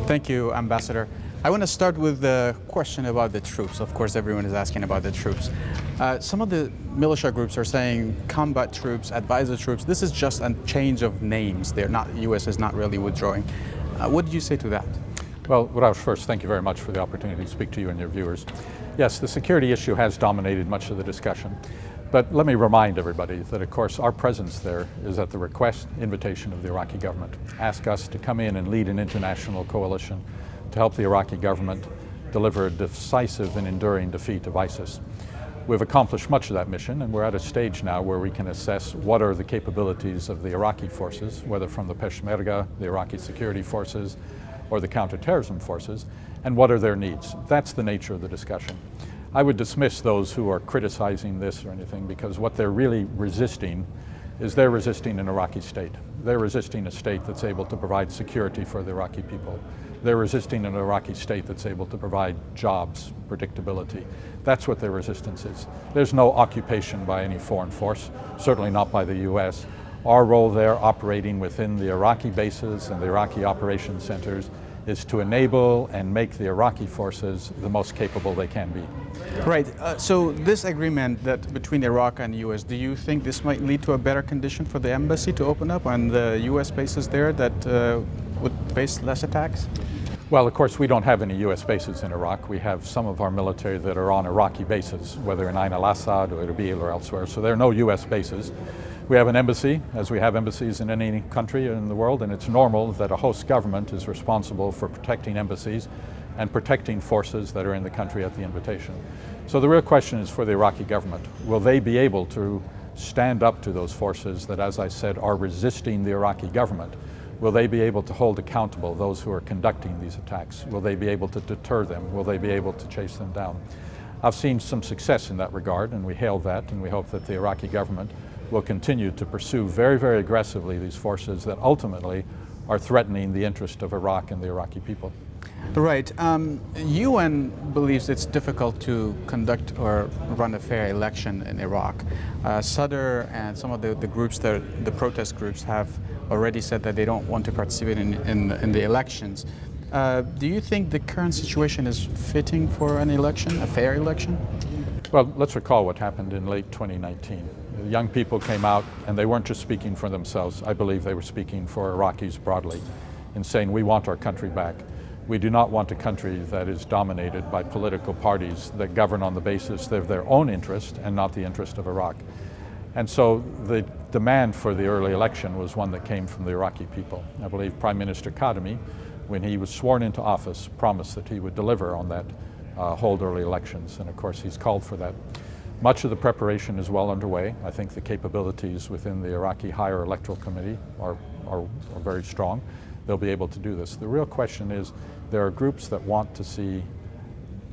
Thank you, Ambassador. I want to start with the question about the troops. Of course, everyone is asking about the troops. Some of the militia groups are saying combat troops, advisor troops. This is just a change of names. They're not. U.S. is not really withdrawing. What do you say to that? Well, Rudaw, first, thank you very much for the opportunity to speak to you and your viewers. Yes, the security issue has dominated much of the discussion. But let me remind everybody that, of course, our presence there is at the request, invitation of the Iraqi government. Ask us to come in and lead an international coalition to help the Iraqi government deliver a decisive and enduring defeat of ISIS. We've accomplished much of that mission, and we're at a stage now where we can assess what are the capabilities of the Iraqi forces, whether from the Peshmerga, the Iraqi security forces, or the counterterrorism forces, and what are their needs. That's the nature of the discussion. I would dismiss those who are criticizing this or anything, because what they're really resisting is they're resisting an Iraqi state. They're resisting a state that's able to provide security for the Iraqi people. They're resisting an Iraqi state that's able to provide jobs, predictability. That's what their resistance is. There's no occupation by any foreign force, certainly not by the U.S. Our role there, operating within the Iraqi bases and the Iraqi operation centers, is to enable and make the Iraqi forces the most capable they can be. Right. So this agreement that between Iraq and the U.S., do you think this might lead to a better condition for the embassy to open up and the U.S. bases there that would face less attacks? Well, of course, we don't have any U.S. bases in Iraq. We have some of our military that are on Iraqi bases, whether in Ain al-Assad or Erbil or elsewhere. So there are no U.S. bases. We have an embassy, as we have embassies in any country in the world, and it's normal that a host government is responsible for protecting embassies and protecting forces that are in the country at the invitation. So the real question is for the Iraqi government. Will they be able to stand up to those forces that, as I said, are resisting the Iraqi government? Will they be able to hold accountable those who are conducting these attacks? Will they be able to deter them? Will they be able to chase them down? I've seen some success in that regard, and we hail that, and we hope that the Iraqi government will continue to pursue very, very aggressively these forces that ultimately are threatening the interest of Iraq and the Iraqi people. Right. UN believes it's difficult to conduct or run a fair election in Iraq. Sadr and some of the groups, the protest groups, have already said that they don't want to participate in the elections. Do you think the current situation is fitting for an election, a fair election? Well, let's recall what happened in late 2019. The young people came out, and they weren't just speaking for themselves. I believe they were speaking for Iraqis broadly in saying, we want our country back. We do not want a country that is dominated by political parties that govern on the basis of their own interest and not the interest of Iraq. And so the demand for the early election was one that came from the Iraqi people. I believe Prime Minister Kadhimi, when he was sworn into office, promised that he would deliver on that, hold early elections, and of course he's called for that. Much of the preparation is well underway. I think the capabilities within the Iraqi Higher Electoral Committee are very strong. They'll be able to do this. The real question is, there are groups that want to see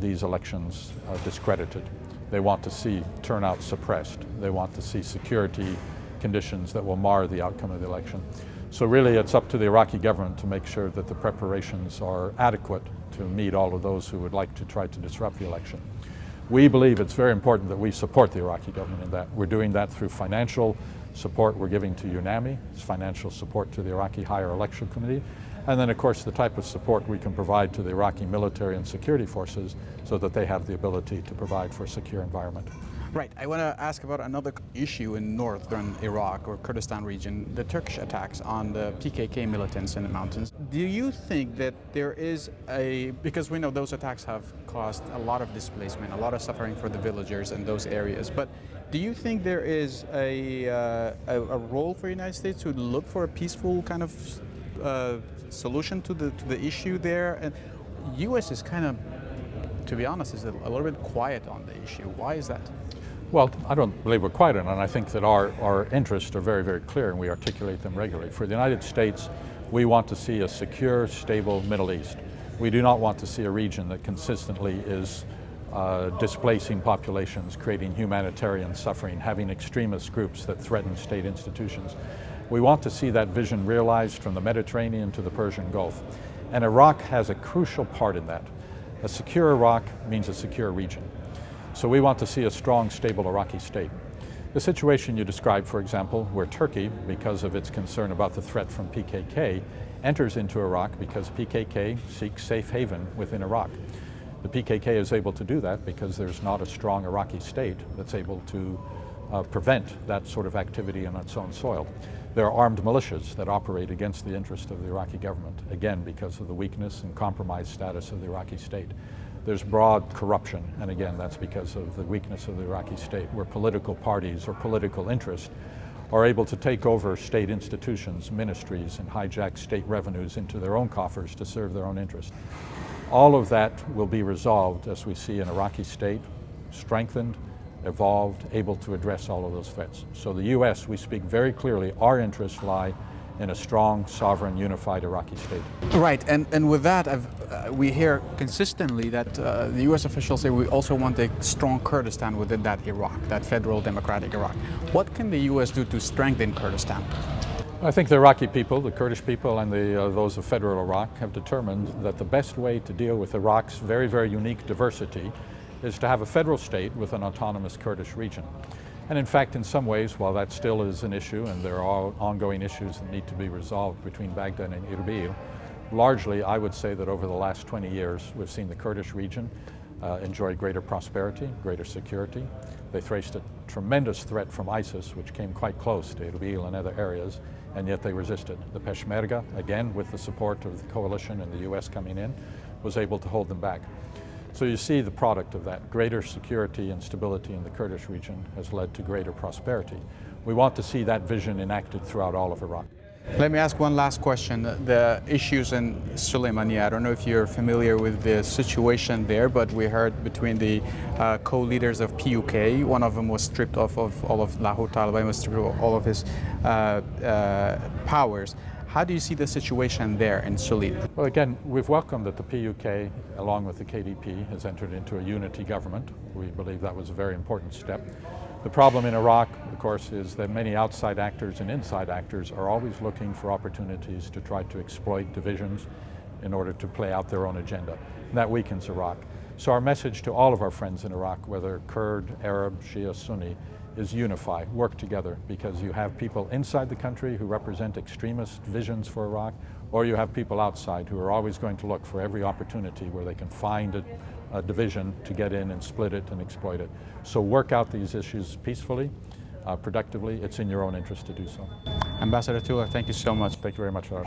these elections discredited. They want to see turnout suppressed. They want to see security conditions that will mar the outcome of the election. So really it's up to the Iraqi government to make sure that the preparations are adequate to meet all of those who would like to try to disrupt the election. We believe it's very important that we support the Iraqi government in that. We're doing that through financial support we're giving to UNAMI, it's financial support to the Iraqi Higher Election Committee, and then of course the type of support we can provide to the Iraqi military and security forces so that they have the ability to provide for a secure environment. Right. I want to ask about another issue in northern Iraq or Kurdistan region, the Turkish attacks on the PKK militants in the mountains. Do you think that there is because we know those attacks have caused a lot of displacement, a lot of suffering for the villagers in those areas, but do you think there is a role for the United States to look for a peaceful kind of solution to the issue there? And U.S. is kind of, to be honest, is a little bit quiet on the issue. Why is that? Well, I don't believe we're quiet on it, and I think that our interests are very, very clear, and we articulate them regularly. For the United States, we want to see a secure, stable Middle East. We do not want to see a region that consistently is displacing populations, creating humanitarian suffering, having extremist groups that threaten state institutions. We want to see that vision realized from the Mediterranean to the Persian Gulf. And Iraq has a crucial part in that. A secure Iraq means a secure region. So we want to see a strong, stable Iraqi state. The situation you described, for example, where Turkey, because of its concern about the threat from PKK, enters into Iraq because PKK seeks safe haven within Iraq. The PKK is able to do that because there's not a strong Iraqi state that's able to prevent that sort of activity on its own soil. There are armed militias that operate against the interest of the Iraqi government, again because of the weakness and compromised status of the Iraqi state. There's broad corruption, and again that's because of the weakness of the Iraqi state, where political parties or political interests are able to take over state institutions, ministries, and hijack state revenues into their own coffers to serve their own interests. All of that will be resolved as we see an Iraqi state strengthened, evolved, able to address all of those threats. So the U.S., we speak very clearly, our interests lie in a strong, sovereign, unified Iraqi state. Right, and with that, we hear consistently that the U.S. officials say we also want a strong Kurdistan within that Iraq, that federal democratic Iraq. What can the U.S. do to strengthen Kurdistan? I think the Iraqi people, the Kurdish people, and those of federal Iraq have determined that the best way to deal with Iraq's very, very unique diversity is to have a federal state with an autonomous Kurdish region. And in fact, in some ways, while that still is an issue, and there are ongoing issues that need to be resolved between Baghdad and Erbil, largely I would say that over the last 20 years, we've seen the Kurdish region enjoy greater prosperity, greater security. They faced a tremendous threat from ISIS, which came quite close to Erbil and other areas, and yet they resisted. The Peshmerga, again with the support of the coalition and the US coming in, was able to hold them back. So you see the product of that. Greater security and stability in the Kurdish region has led to greater prosperity. We want to see that vision enacted throughout all of Iraq. Let me ask one last question. The issues in Sulaymaniyah, I don't know if you're familiar with the situation there, but we heard between the co-leaders of PUK, one of them was stripped off of all of Lahore Taliban, was stripped of all of his powers. How do you see the situation there in Suli? Well, again, we've welcomed that the PUK, along with the KDP, has entered into a unity government. We believe that was a very important step. The problem in Iraq, of course, is that many outside actors and inside actors are always looking for opportunities to try to exploit divisions in order to play out their own agenda. And that weakens Iraq. So our message to all of our friends in Iraq, whether Kurd, Arab, Shia, Sunni, is unify, work together, because you have people inside the country who represent extremist visions for Iraq, or you have people outside who are always going to look for every opportunity where they can find a division to get in and split it and exploit it. So work out these issues peacefully, productively. It's in your own interest to do so. Ambassador Tueller, thank you so much. Thank you very much, Raj.